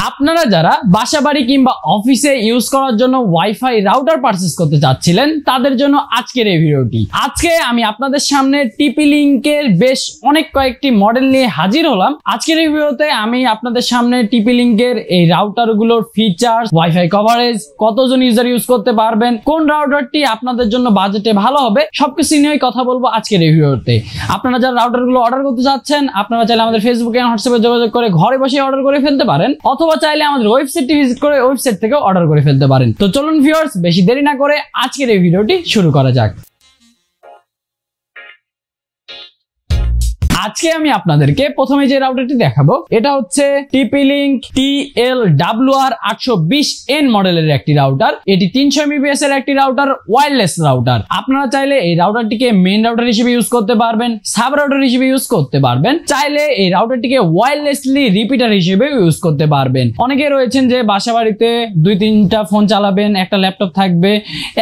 আপনারা যারা বাসাবাড়ি কিংবা অফিসে ইউজ করার জন্য ওয়াইফাই রাউটার পারচেজ করতে চাচ্ছিলেন তাদের জন্য আজকের এই ভিডিওটি। আজকে আমি আপনাদের সামনে টিপি লিংকের বেশ অনেক কয়েকটি মডেল নিয়ে হাজির হলাম। আজকের এই ভিডিওতে আমি আপনাদের সামনে টিপি লিংকের এই রাউটারগুলোর ফিচার্স, ওয়াইফাই কভারেজ, কতজন ইউজার ইউজ করতে পারবেন, কোন রাউটারটি আপনাদের জন্য বাজেটে ভালো হবে, সবকিছু নিয়ে কথা বলবো আজকের এই ভিডিওতে। আপনারা যারা রাউটারগুলো অর্ডার করতে চাচ্ছেন আপনারা চাইলে আমাদের ফেসবুকে হোয়াটসঅ্যাপে যোগাযোগ করে ঘরে বসে অর্ডার করে ফেলতে পারেন, অথবা চাইলে আমাদের ওয়েবসাইটটি ভিজিট করে ওয়েবসাইট থেকে অর্ডার করে ফেলতে পারেন। তো চলুন ভিউয়ার্স, বেশি দেরি না করে আজকের এই ভিডিওটি শুরু করা যাক। আজকে আমি আপনাদেরকে প্রথমে যে রাউটারটি দেখাবো এটা হচ্ছে টিপি লিংক TL820N মডেলের একটি রাউটার। এটি 300 Mbps এর একটি রাউটার, ওয়্যারলেস রাউটার। আপনারা চাইলে এই রাউটারটিকে মেইন রাউটার হিসেবে ইউজ করতে পারবেন, সাব রাউটার হিসেবে ইউজ করতে পারবেন, চাইলে এই রাউটারটিকে ওয়্যারলেসলি রিপিটার হিসেবে ইউজ করতে পারবেন। অনেকে রয়েছেন যে বাসাবাড়িতে 2-3টা ফোন চালাবেন, একটা ল্যাপটপ থাকবে,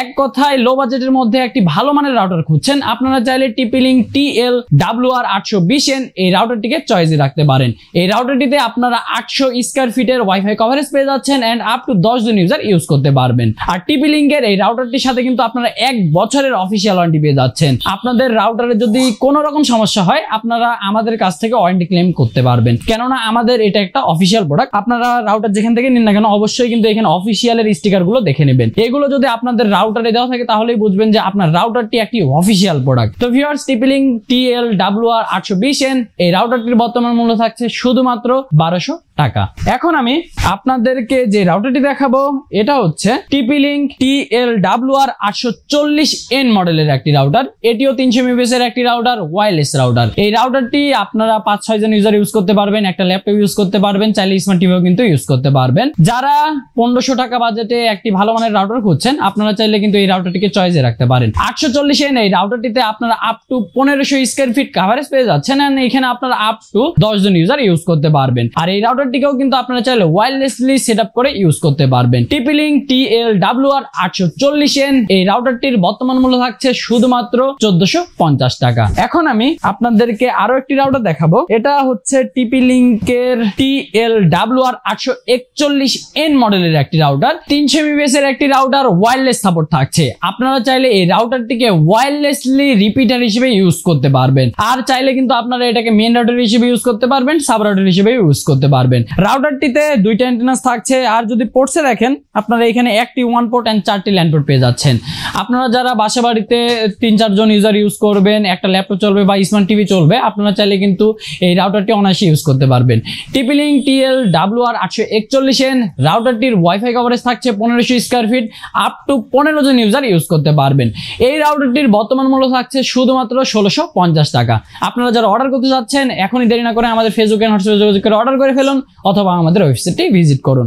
এক কথায় লো বাজেটের মধ্যে একটি ভালো মানের রাউটার খুঁজছেন। আপনারা চাইলে টিপি লিংক TL820N এই রাউটারটিকে চয়েসে রাখতে পারেন। এই রাউটারটিতে আপনারা 800 স্কয়ার ফিটের ওয়াইফাই কভারেজ পেয়ে যাচ্ছেন এন্ড আপ টু 10 জন ইউজার ইউজ করতে পারবেন। আর টিপি লিংকের এই রাউটারটির সাথে কিন্তু আপনারা 1 বছরের অফিসিয়াল ওয়ারেন্টি পেয়ে যাচ্ছেন। আপনাদের রাউটারে যদি কোনো রকম সমস্যা হয় আপনারা আমাদের কাছ থেকে ওয়ারেন্টি ক্লেম করতে পারবেন, কেননা আমাদের এটা একটা অফিসিয়াল প্রোডাক্ট। আপনারা রাউটার যেখান থেকে নিন না কেন অবশ্যই কিন্তু এখানে অফিসিয়ালের স্টিকার গুলো দেখে নেবেন। এগুলো যদি আপনাদের রাউটারে দেওয়া থাকে তাহলেই বুঝবেন যে আপনার রাউটারটি একটি অফিসিয়াল প্রোডাক্ট। তো ভিউয়ার্স, টিপি লিংক TL820N এই রাউটারটির বর্তমান মূল্য থাকছে শুধুমাত্র 1200 টাকা। এখন আমি আপনাদেরকে যে রাউটারটি দেখাবো এটা হচ্ছে টিপি লিংক TL840N মডেলের একটি রাউটার। এটিও 300 Mbps এর একটি রাউটার, ওয়্যারলেস রাউটার। এই রাউটারটি আপনারা 5-6 জন ইউজার ইউজ করতে পারবেন, একটা ল্যাপটপ ইউজ করতে পারবেন, চাইলে স্মার্ট টিভিও কিন্তু ইউজ করতে পারবেন। যারা 1500 টাকা বাজেটে একটি ভালো মানের রাউটার খুঁজছেন আপনারা চাইলে কিন্তু এই রাউটারটিকে চয়েসে রাখতে পারেন। 840N এই রাউটারটিতে আপনারা up to 1500 square feet coverage পেয়ে যাচ্ছেন এন্ড এখানে আপনারা আপ টু 10 জন ইউজার ইউজ করতে পারবেন। আর এই রাউটারটিকেও কিন্তু আপনারা চাইলে ওয়্যারলেসলি সেটআপ করে ইউজ করতে পারবেন। টিপি লিংক TL840N এই রাউটারটির বর্তমান মূল্য থাকছে শুধুমাত্র 1450 টাকা। এখন আমি আপনাদেরকে আরো একটি রাউটার দেখাবো। এটা হচ্ছে টিপি লিংকের TL841N মডেলের একটি রাউটার, 300 Mbps এর একটি রাউটার, ওয়্যারলেস সাপোর্ট থাকছে। আপনারা চাইলে এই রাউটারটিকে ওয়্যারলেসলি রিপিটার হিসেবে ইউজ করতে পারবেন। আর চাইলে কিন্তু আপনারা এটাকে মেইন রাউটার হিসেবে ইউজ করতে পারবেন, সাব রাউটার হিসেবে ইউজ করতে পারবেন। রাউটারটিতে 2টা অ্যান্টেনাস থাকছে। আর যদি পোর্টসে দেখেন আপনারা এখানে একটি 1 পোর্ট এন্ড 4টি ল্যান্ড পোর্ট পেয়ে যাচ্ছেন। আপনারা যারা বাসাবাড়িতে 3-4 জন ইউজার ইউজ করবেন, একটা ল্যাপটপ চলবে বা স্মার্ট টিভি চলবে, আপনারা চাইলে কিন্তু এই রাউটারটি অনায়াসে ইউজ করতে পারবেন। টিপি লিংক TL841N রাউটারটির ওয়াইফাই কভারেজ থাকছে 1500 স্কয়ার ফিট, আপ টু 15 জন ইউজার ইউজ করতে পারবেন। এই রাউটারটির বর্তমান মূল্য থাকছে শুধুমাত্র 1650 টাকা। আপনারা যারা অর্ডার করতে যাচ্ছেন এখনই দেরি না করে আমাদের ফেসবুকে হোয়াটসঅ্যাপে যোগাযোগ করে অর্ডার করে ফেলুন, অথবা আমাদের ওয়েবসাইটে ভিজিট করুন।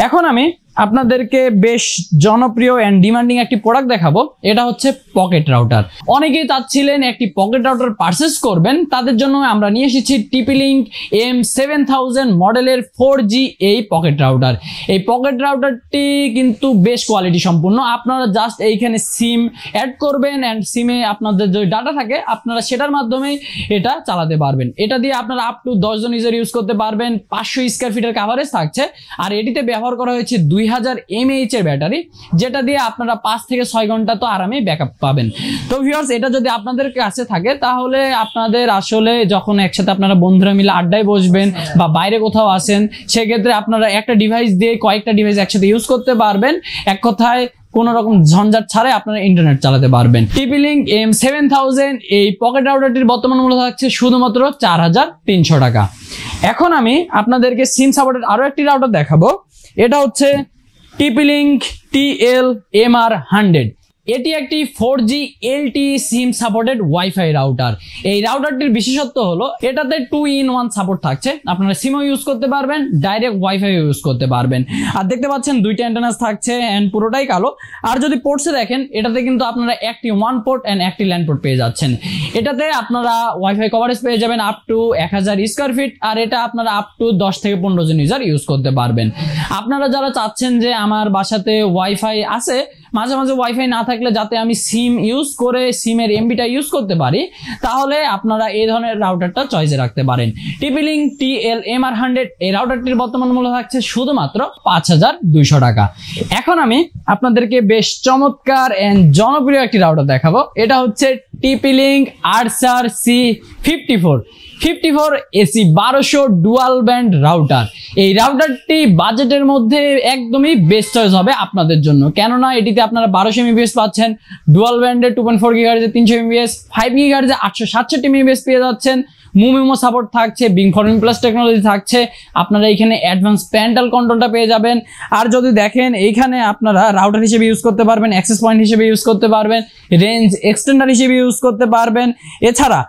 এখন আমি আপনাদেরকে বেশ জনপ্রিয় এন্ড ডিমান্ডিং একটি প্রোডাক্ট দেখাবো। এটা হচ্ছে পকেট রাউটার। অনেকেই চাচ্ছিলেন একটি পকেট রাউটার পারচেজ করবেন, তাদের জন্য আমরা নিয়ে এসেছি টিপি লিংক M7000 মডেলের 4G এই পকেট রাউটার। এই পকেট রাউটারটি কিন্তু বেশ কোয়ালিটি সম্পূর্ণ। আপনারা জাস্ট এইখানে সিম অ্যাড করবেন এন্ড সিমে আপনাদের যে ডাটা থাকে আপনারা সেটার মাধ্যমে এটা চালাতে পারবেন। এটা দিয়ে আপনারা আপ টু 10 জন ইউজার ইউজ করতে পারবেন। 500 স্কয়ার ফিটের কভারেজ থাকছে। আর এটিতে ব্যবহার করা হয়েছে 2000 mAh এর ব্যাটারি, যেটা দিয়ে আপনারা 5 থেকে 6 ঘন্টা তো আরামে ব্যাকআপ পাবেন। তো ভিউয়ার্স, এটা যদি আপনাদের কাছে থাকে তাহলে আপনাদের আসলে যখন একসাথে আপনারা বন্ধুরা মিলে আড্ডায় বসবেন বা বাইরে কোথাও আসেন, সেক্ষেত্রে আপনারা একটা ডিভাইস দিয়ে কয়েকটা ডিভাইস একসাথে ইউজ করতে পারবেন। এক কথায় কোনো রকম ঝঞ্ঝাট ছাড়াই আপনারা ইন্টারনেট চালাতে পারবেন। টিপি লিংক M7000 এই পকেট রাউটারটির বর্তমান মূল্য থাকছে শুধুমাত্র 4300 টাকা। এখন আমি আপনাদেরকে সিম সাপোর্টেড আরো একটি রাউটার দেখাবো। এটা হচ্ছে টিপি লিংক TLMR100। এটি একটি 4G LTE SIM supported wifi router. এই রাউটারটির বিশেষত্ব হলো এটাতে 2-in-1 সাপোর্ট থাকছে। আপনারা সিমও ইউজ করতে পারবেন, ডাইরেক্ট ওয়াইফাই ইউজ করতে পারবেন। আর দেখতে পাচ্ছেন 2টা অ্যান্টেনাস থাকছে এন্ড পুরোটাই কালো। আর যদি পোর্টসে দেখেন এটাতে কিন্তু আপনারা একটি 1 পোর্ট এন্ড একটি ল্যান্ড পোর্ট পেয়ে যাচ্ছেন। এটাতে আপনারা ওয়াইফাই কভারেজ পেয়ে যাবেন আপ টু 1000 স্কয়ার ফিট। আর এটা আপনারা আপ টু 10 থেকে 15 জন ইউজার ইউজ করতে পারবেন। আপনারা যারা চাচ্ছেন যে আমার বাসাতে ওয়াইফাই আছে মাঝে মাঝে ওয়াইফাই না থাকলে যাতে আমি সিম ইউজ করে সিমের এমবিটা ইউজ করতে পারি, তাহলে আপনারা এই ধরনের রাউটারটা চয়েসে রাখতে পারেন। TP-Link TL-MR100 এই রাউটারটির বর্তমান মূল্য থাকছে শুধুমাত্র 5200 টাকা। এখন আমি আপনাদেরকে বেশ চমৎকার এন্ড জনপ্রিয় একটি রাউটার দেখাবো। এটা হচ্ছে TP-Link Archer C54 AC 1200 dual band router. এই রাউটারটি বাজেটের মধ্যে একদমই বেস্ট চয়েস হবে আপনাদের জন্য, কেননা এটিতে আপনারা 1200 MBPS পাচ্ছেন, ডুয়াল ব্যান্ডে 2.4 GHz 300 MBPS, 5 GHz 867 MBPS পেয়ে যাচ্ছেন, মুমিমো সাপোর্ট থাকছে, বিং ফরমিং প্লাস টেকনোলজি থাকছে, আপনারা এখানে অ্যাডভান্স প্যান্টাল কন্ট্রোলটা পেয়ে যাবেন। আর যদি দেখেন এইখানে আপনারা রাউটার হিসেবে ইউজ করতে পারবেন, অ্যাক্সেস পয়েন্ট হিসেবে ইউজ করতে পারবেন, রেঞ্জ এক্সটেন্ডার হিসেবে ইউজ করতে পারবেন। এছাড়া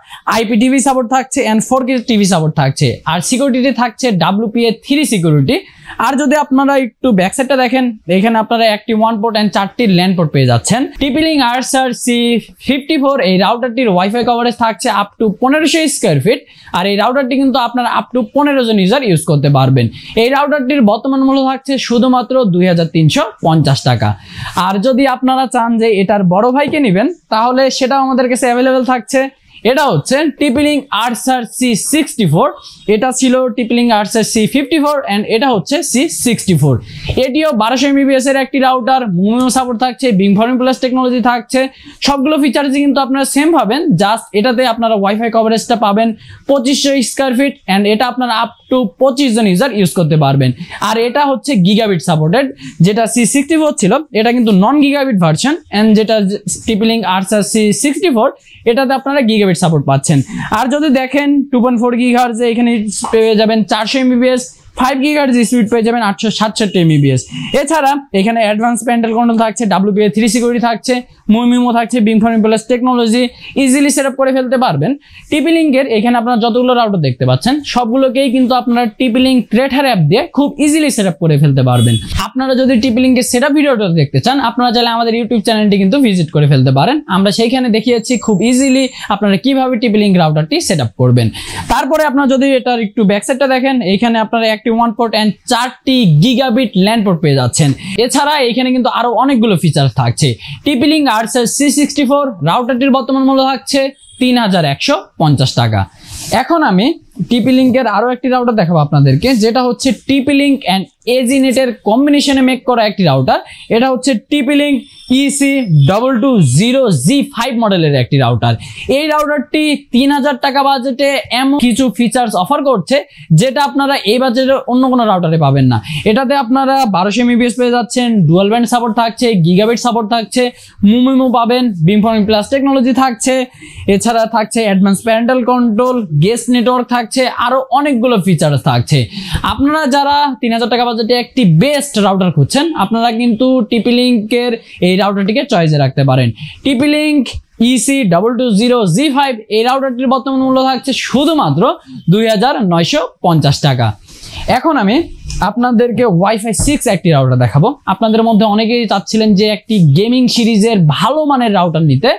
IPTV সাপোর্ট থাকছে এন্ড 4K টিভি সাপোর্ট থাকছে, আর সিকিউরিটি থাকছে WPA3 সিকিউরিটি। আর যদি আপনারা একটু ব্যাকসাইডটা দেখেন, এখানে আপনারা একটি 1 পোর্ট এন্ড 4টি ল্যান্ড পোর্ট পেয়ে যাচ্ছেন। TP-Link Archer C54 এই রাউটারটির ওয়াইফাই কভারেজ থাকছে আপ টু 1500 স্কয়ার ফিট, আর এই রাউটারটি কিন্তু আপনারা আপ টু 15 জন ইউজার ইউজ করতে পারবেন। এই রাউটারটির বর্তমান মূল্য থাকছে শুধুমাত্র 2350 টাকা। আর যদি আপনারা চান যে এটার বড় ভাইকে নেবেন, তাহলে সেটাও আমাদের কাছে অ্যাভেলেবেল থাকছে। এটা হচ্ছে TP-Link Archer C64, এটা ছিল TP-Link Archer C54 এন্ড এটা হচ্ছে C64। এটিও 1200 MBPS এর একটি রাউটার, মুমিমো সাপোর্ট থাকছে, বিং ফরমিং প্লাস টেকনোলজি থাকছে, সবগুলো ফিচারস কিন্তু আপনারা সেম পাবেন, জাস্ট এটাতে আপনারা ওয়াইফাই কভারেজটা পাবেন 2500 স্কয়ার ফিট এন্ড এটা আপনারা আপ টু 25 জন ইউজার ইউজ করতে পারবেন। আর এটা হচ্ছে গিগাবিট সাপোর্টেড, যেটা C64 ছিল এটা কিন্তু নন গিগাবিট ভার্সন, এন্ড যেটা TP-Link Archer C64 এটাতে আপনারা গিগাবিট সাপোর্ট পাচ্ছেন। আর যদি দেখেন 2.4 GHz এখানে পেয়ে যাবেন 400 MBPS, 5 GHz স্পিড পেয়ে যাবেন 867 MBPS। এছাড়া এখানে অ্যাডভান্স প্যান্টাল কন্ট্রোল থাকছে, WPA3 সিকিউরিটি থাকছে, মুমিমো থাকছে, beamforming plus technology, easily setup করে ফেলতে পারবেন। TP-Link এর এখানে আপনারা যতগুলো রাউটার দেখতে পাচ্ছেন সবগুলোকেই কিন্তু আপনারা TP-Link ক্রিয়েটর অ্যাপ দিয়ে খুব ইজিলি সেটআপ করে ফেলতে পারবেন। আপনারা যদি TP-Link এর সেটআপ ভিডিওটা দেখতে চান, আপনারা চাইলে আমাদের ইউটিউব চ্যানেলটি কিন্তু ভিজিট করে ফেলতে পারেন। আমরা সেইখানে দেখিয়েছি খুব ইজিলি আপনারা কিভাবে TP-Link রাউটারটি সেটআপ করবেন। তারপরে আপনারা যদি এটার একটু ব্যাকসাইডটা দেখেন, এইখানে আপনারা একটি 1 পোর্ট এন্ড 4টি গিগাবিট ল্যান্ড পোর্ট পেয়ে যাচ্ছেন। এছাড়া এখানে কিন্তু আরো অনেকগুলো ফিচার থাকছে। TP-Link Archer C64 রাউটারটির বর্তমান মূল্য থাকছে 3150 টাকা। এখন আমি TP-Link এর আরো একটি রাউটার দেখাবো আপনাদেরকে, যেটা হচ্ছে TP-Link এন্ড AZNet এর কম্বিনেশনে মেক করা একটি রাউটার। এটা হচ্ছে TP-Link EC220G5 মডেলের একটি রাউটার। এই রাউটারটি 3000 টাকা বাজেটে এমন কিছু ফিচার্স অফার করছে যেটা আপনারা এই বাজেটে অন্য কোনো রাউটারে পাবেন না। এটাতে আপনারা 1200 MBPS পেয়ে যাচ্ছেন, ডুয়াল ব্যান্ড সাপোর্ট থাকছে, গিগাবিট সাপোর্ট থাকছে, মুমিমো পাবেন, বিং ফরমিং প্লাস টেকনোলজি থাকছে, এছাড়া থাকছে advance parental control, guest network থাকছে, আরো অনেকগুলো ফিচার্স থাকছে। আপনারা যারা 3000 টাকা বাজেটে একটি বেস্ট রাউটার খুঁজছেন, আপনারা কিন্তু TP-Link এর এই রাউটারটিকে চয়েসে রাখতে পারেন। TP-Link EC220G5 এই রাউটারটির বর্তমান মূল্য থাকছে শুধুমাত্র 2950 টাকা। এখন আমি আপনাদেরকে ওয়াইফাই 6 একটি রাউটার দেখাবো। আপনাদের মধ্যে অনেকেই চাচ্ছিলেন যে একটি গেমিং সিরিজের ভালো মানের রাউটার নিতে,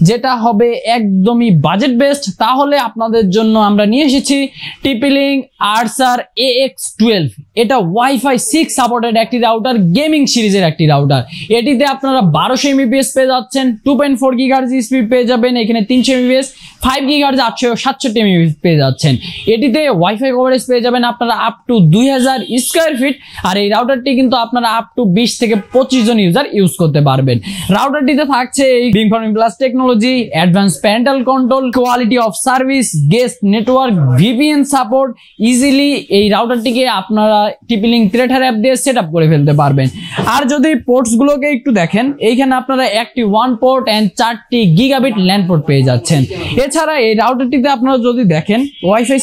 যেটা হবে একদমই বাজেট বেস্ট। তাহলে আপনাদের জন্য আমরা নিয়ে এসেছি TP-Link Archer AX12। এটা ওয়াইফাই 6 সাপোর্টেড একটি রাউটার, গেমিং সিরিজের একটি রাউটার। এটিতে আপনারা 1200 MBPS পেয়ে যাচ্ছেন, 2.4 GHz স্পিড পেয়ে যাবেন, এখানে 300 MBPS, 5 GHz 867 MBPS পেয়ে যাচ্ছেন। এটিতে ওয়াইফাই কভারেজ পেয়ে যাবেন আপনারা আপ টু 2000 স্কয়ার ফিট। আর এই রাউটারটি কিন্তু আপনারা আপ টু 20 থেকে 25 জন ইউজার ইউজ করতে পারবেন। রাউটারটিতে থাকছে এই beamforming plus technology, advance parental control, quality of service, guest network, VPN support. Easily এই রাউটারটিকে আপনারা TP-Link ক্রিয়েটর অ্যাপ দিয়ে সেটআপ করে ফেলতে পারবেন। আর যদি পোর্টস গুলোকে একটু দেখেন, এইখানে আপনারা একটি 1 পোর্ট এন্ড 4টি গিগাবিট ল্যান্ড পোর্ট পেয়ে যাচ্ছেন। এছাড়া এই রাউটারটিতে আপনারা যদি দেখেন ওয়াইফাই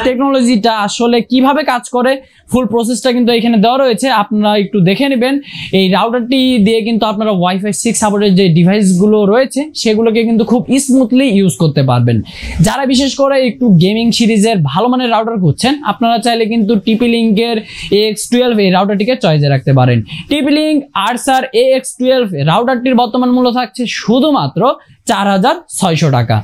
টেকনোলজিটা আসলে কিভাবে কাজ করে, ফুল প্রসেসটা কিন্তু এখানে দেওয়া রয়েছে, আপনারা একটু দেখে নেবেন। এই রাউটারটি দিয়ে কিন্তু আপনারা ওয়াইফাই 6 সাপোর্টের যে ডিভাইসগুলো রয়েছে সেগুলোকে কিন্তু খুব স্মুথলি ইউজ করতে পারবেন। যারা বিশেষ করে একটু গেমিং সিরিজের ভালো মানের রাউটার খুঁজছেন, আপনারা চাইলে কিন্তু TP-Link এর AX12 এই রাউটারটিকে চয়েসে রাখতে পারেন। TP-Link Archer AX12 রাউটারটির বর্তমান মূল্য থাকছে শুধুমাত্র 4600 টাকা।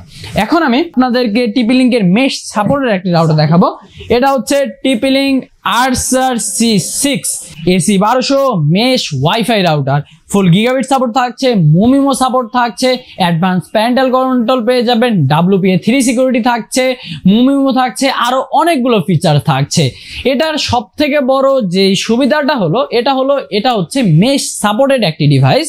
এখন আমি আপনাদেরকে TP-Link এর মেশ সাপোর্টের একটি রাউটার দেখাবো। এটা হচ্ছে TP-Link Archer C6 AC 1200 mesh wifi router, ফুল গিগাবিট সাপোর্ট থাকছে, মুমিমো সাপোর্ট থাকছে, অ্যাডভান্স প্যারেন্টাল কন্ট্রোল পেয়ে যাবেন, WPA3 সিকিউরিটি থাকছে, মুমিমো থাকছে, আরো অনেকগুলো ফিচার থাকছে। এটার সব থেকে বড় যে সুবিধাটা হলো এটা হচ্ছে মেশ সাপোর্টেড একটি ডিভাইস।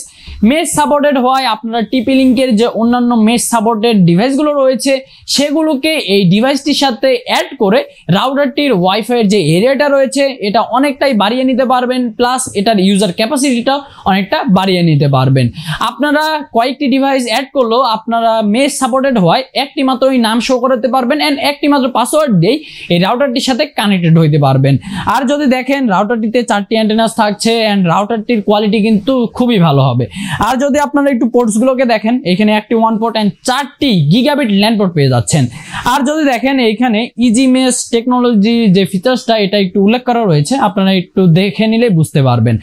মেশ সাপোর্টেড হওয়ায় আপনারা টিপি লিঙ্কের যে অন্যান্য মেশ সাপোর্টেড ডিভাইসগুলো রয়েছে সেগুলোকে এই ডিভাইসটির সাথে অ্যাড করে রাউটারটির ওয়াইফাইয়ের যে এরিয়াটা রয়েছে এটা অনেকটাই বাড়িয়ে নিতে পারবেন, প্লাস এটার ইউজার ক্যাপাসিটিটা অনেকটা বাড়িয়ে নিতে পারবেন। আপনারা কয়েকটি ডিভাইস অ্যাড করলেও আপনারা মেশ সাপোর্টেড হওয়ায় একটি মাত্রই নাম শো করতে পারবেন এন্ড একটি মাত্র পাসওয়ার্ড দিয়ে এই রাউটারটির সাথে কানেক্টেড হইতে পারবেন। আর যদি দেখেন রাউটারটিতে 4টি অ্যান্টেনাস থাকছে এন্ড রাউটারটির কোয়ালিটি কিন্তু খুবই ভালো হবে। আর যদি আপনারা একটু পোর্টসগুলোকে দেখেন, এখানে একটি 1 পোর্ট এন্ড 4টি গিগাবিট ল্যান পোর্ট পেয়ে যাচ্ছেন। আর যদি দেখেন এইখানে ইজি মেশ টেকনোলজি যে ফিচার্সটা এটা একটু উল্লেখ করা রয়েছে, আপনারা একটু দেখে নিলে বুঝতে পারবেন।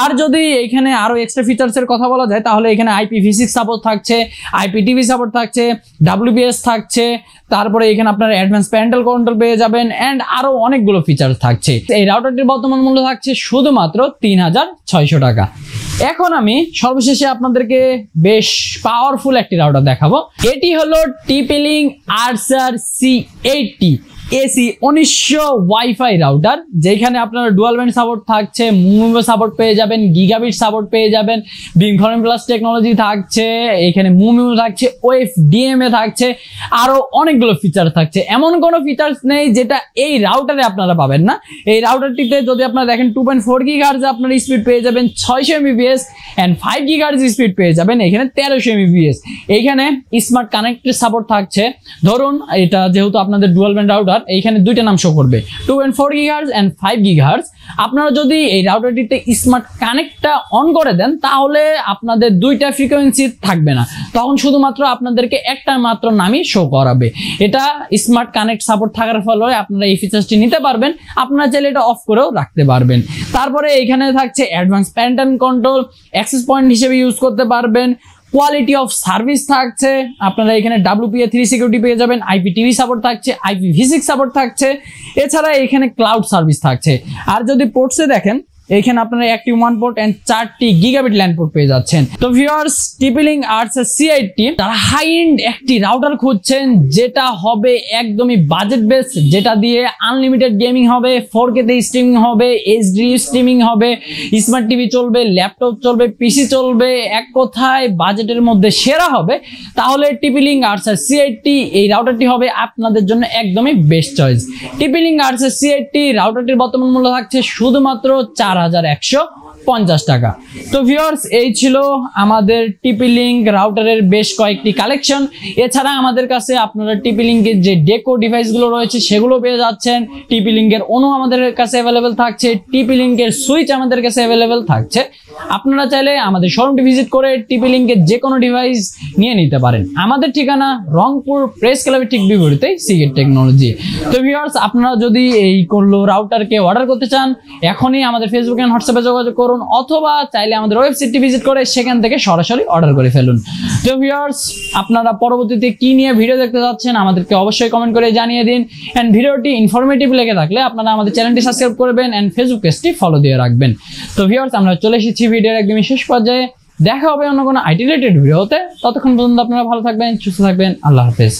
আর যদি এইখানে আরো এক্সট্রা ফিচার্সের কথা বলা যায় তাহলে এখানে IPv6 সাপোর্ট থাকছে, IPTV সাপোর্ট থাকছে, WPS থাকছে, তারপরে এখানে আপনারা অ্যাডভান্স প্যারেন্টাল কন্ট্রোল পেয়ে যাবেন এন্ড আরো অনেকগুলো ফিচার্স থাকছে। এই রাউটারটির বর্তমান মূল্য থাকছে শুধুমাত্র 3600 টাকা। এখন আমি সর্বশেষে আপনাদেরকে বেশ পাওয়ারফুল একটি রাউটার দেখাবো। এটি হলো TP-Link Archer C80 AC 1900 wifi router, যেখানে আপনারা ডুয়াল ব্যান্ড সাপোর্ট থাকছে, মুমিমো সাপোর্ট পেয়ে যাবেন, গিগাবিট সাপোর্ট পেয়ে যাবেন, বিমফর্ম প্লাস টেকনোলজি থাকছে, এখানে মুমিমো থাকছে, OFDMA থাকছে, আরো অনেকগুলো ফিচার থাকছে। এমন কোনো ফিচার্স নেই যেটা এই রাউটারে আপনারা পাবেন না। এই রাউটারটিতে যদি আপনারা দেখেন 2.4 GHz আপনারা স্পিড পেয়ে যাবেন 600 Mbps এন্ড 5 GHz স্পিড পেয়ে যাবেন এখানে 1300 Mbps। এইখানে স্মার্ট কানেক্টেড সাপোর্ট থাকছে। ধরুন এটা যেহেতু আপনাদের ডুয়াল ব্যান্ড রাউটার, এইখানে দুইটা নাম শো করবে 2.4 GHz এন্ড 5 GHz। আপনারা যদি এই রাউটারটিতে স্মার্ট কানেক্টটা অন করে দেন তাহলে আপনাদের দুইটা ফ্রিকোয়েন্সি থাকবে না, তখন শুধুমাত্র আপনাদেরকে একটা মাত্র নামই শো করাবে। এটা স্মার্ট কানেক্ট সাপোর্ট থাকার ফলে আপনারা এই ফিচারটি নিতে পারবেন। আপনারা চাইলে এটা অফ করেও রাখতে পারবেন। তারপরে এখানে থাকছে advance parental control, access point হিসেবে ইউজ করতে পারবেন, কোয়ালিটি অফ সার্ভিস থাকছে, আপনারা এখানে WPA3 সিকিউরিটি পেয়ে যাবেন, IPTV সাপোর্ট থাকছে, IPv6 সাপোর্ট থাকছে, এছাড়া এখানে ক্লাউড সার্ভিস থাকছে। আর যদি পোর্টসে দেখেন এখানে আপনারা একটি 1 পোর্ট এন্ড 4টি গিগাবিট ল্যান পোর্ট পেয়ে যাচ্ছেন। তো ভিউয়ার্স, TP-Link Archer C80 তারা হাই এন্ড একটি রাউটার খুঁজছেন যেটা হবে একদমই বাজেট বেস, যেটা দিয়ে আনলিমিটেড গেমিং হবে, 4K তে স্ট্রিমিং হবে, HD স্ট্রিমিং হবে, স্মার্ট টিভি চলবে, ল্যাপটপ চলবে, পিসি চলবে, এক কথায় বাজেটের মধ্যে সেরা হবে। তাহলে TP-Link Archer C80 এই রাউটারটি হবে আপনাদের জন্য একদমই best choice. TP-Link Archer C80 রাউটারটির বর্তমান মূল্য থাকছে শুধুমাত্র 4150 টাকা। তো ভিউয়ার্স, এই ছিল আমাদের TP-Link রাউটারের বেশ কয়েকটি কালেকশন। এছাড়া আমাদের কাছে আপনারা TP-Link এর যে ডেকো ডিভাইসগুলো রয়েছে সেগুলো পেয়ে যাচ্ছেন। TP-Link এর অনু আমাদের কাছে অ্যাভেলেবেল থাকছে, TP-Link এর সুইচ আমাদের কাছে অ্যাভেলেবেল থাকছে। আপনারা চাইলে আমাদের শোরুমটি ভিজিট করে TP-Link এর যে কোনো ডিভাইস নিয়ে নিতে পারেন। আমাদের ঠিকানা রংপুর প্রেস ক্লাবের ঠিক বিপরীতে সিগেট টেকনোলজি। তো ভিউয়ার্স, আপনারা যদি এই করলো রাউটারকে অর্ডার করতে চান এখনই আমাদের ফেসবুক এন্ড হোয়াটসঅ্যাপে যোগাযোগ করুন, অথবা চাইলে আমাদের ওয়েবসাইটটি ভিজিট করে সেখান থেকে সরাসরি অর্ডার করে ফেলুন। তো ভিউয়ার্স, আপনারা পরবর্তীতে কি নিয়ে ভিডিও দেখতে যাচ্ছেন আমাদেরকে অবশ্যই কমেন্ট করে জানিয়ে দিন। এন্ড ভিডিওটি ইনফরমেটিভ লেগে থাকলে আপনারা আমাদের চ্যানেলটি সাবস্ক্রাইব করবেন এন্ড ফেসবুক পেজটি ফলো দিয়ে রাখবেন। তো ভিউয়ার্স, আমরা চলে এসেছি ভিডিওর একদমই শেষ পর্যায়ে। দেখা হবে অন্য কোনো আইটি রিলেটেড ভিডিওতে। ততক্ষণ পর্যন্ত আপনারা ভালো থাকবেন, সুস্থ থাকবেন। আল্লাহ হাফেজ।